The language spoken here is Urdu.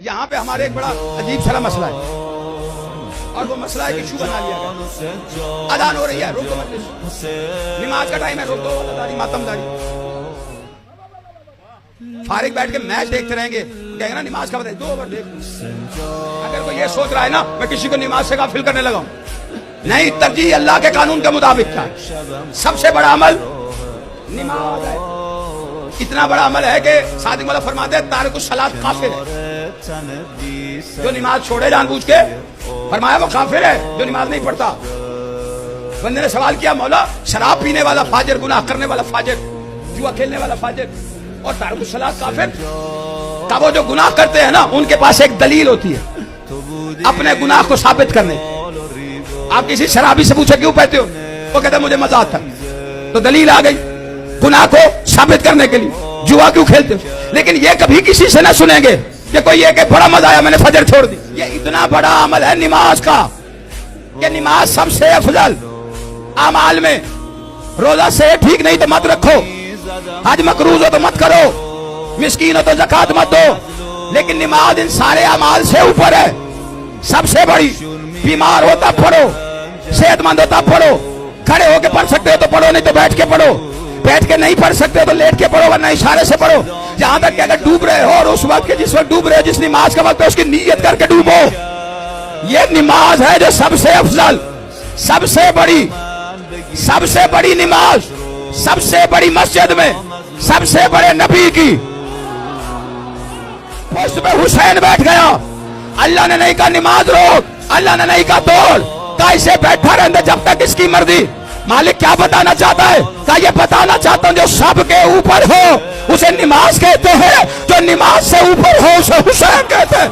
یہاں پہ ہمارے ایک بڑا عجیب سا مسئلہ ہے، اور وہ مسئلہ ہے کہ ایشو بنا لیا گیا، اذان ہو رہی ہے روک دو مجلس، نماز کا ٹائم ہے روک دو داری ماتم داری، فارغ بیٹھ کے میچ دیکھتے رہیں گے، کہیں گے نا نماز کا بتائیں 2 اوور دیکھ۔ اگر کوئی یہ سوچ رہا ہے نا میں کسی کو نماز سے غافل کرنے لگا ہوں، نہیں، ترجیح اللہ کے قانون کے مطابق ہے۔ سب سے بڑا عمل نماز ہے، اتنا بڑا عمل ہے کہ صادق مولا فرماتے ہیں تارک الصلاۃ کافر ہے، جو نماز چھوڑے جان بوجھ کے، فرمایا وہ کافر ہے جو نماز نہیں پڑھتا۔ بندے نے سوال کیا مولا شراب پینے والا فاجر، گناہ کرنے والا فاجر، جوا کھیلنے والا فاجر، اور تارک الصلاۃ کافر؟ کہ وہ جو گناہ کرتے ہیں نا ان کے پاس ایک دلیل ہوتی ہے اپنے گناہ کو ثابت کرنے۔ آپ کسی شرابی سے پوچھے کیوں پیتے ہو، وہ کہتا ہے مجھے مزہ آتا ہے، تو دلیل آ گئی گناہ کو ثابت کرنے کے لیے۔ جوا کیوں کھیلتے ہو؟ لیکن یہ کبھی کسی سے نہ سنیں گے کہ کوئی یہ کہ بڑا مزہ آیا میں نے فجر چھوڑ دی۔ یہ اتنا بڑا عمل ہے نماز کا کہ نماز سب سے افضل اعمال میں۔ روزہ سے ٹھیک نہیں تو مت رکھو، حج مقروض ہو تو مت کرو، مسکین ہو تو زکات مت دو، لیکن نماز ان سارے اعمال سے اوپر ہے، سب سے بڑی۔ بیمار ہوتا پڑھو، صحت مند ہوتا پڑھو، کھڑے ہو کے پڑھ سکتے ہو تو پڑھو، نہیں تو بیٹھ کے پڑھو، بیٹھ کے نہیں پڑھ سکتے ہو تو لیٹ کے پڑھو، ورنہ اشارے سے پڑھو۔ جہاں تک کہ اگر ڈوب رہے ہو اور اس وقت کے جس وقت ڈوب رہے ہو، جس نماز کا وقت ہے اس کی نیت کر کے ڈوبو۔ یہ نماز ہے جو سب سے افضل، سب سے بڑی، سب سے بڑی نماز، سب سے بڑی مسجد میں سب سے بڑے نبی کی پشت پہ حسین بیٹھ گیا، اللہ نے نہیں کہا نماز روک، اللہ نے نہیں کہا توڑ، کہا اسے بیٹھا رہنے جب تک اس کی مرضی۔ مالک کیا بتانا چاہتا ہے؟ کہا یہ بتانا چاہتا ہوں جو سب کے اوپر ہو اسے نماز کہتے ہیں، جو نماز سے اوپر ہو اسے حسین کہتے ہیں۔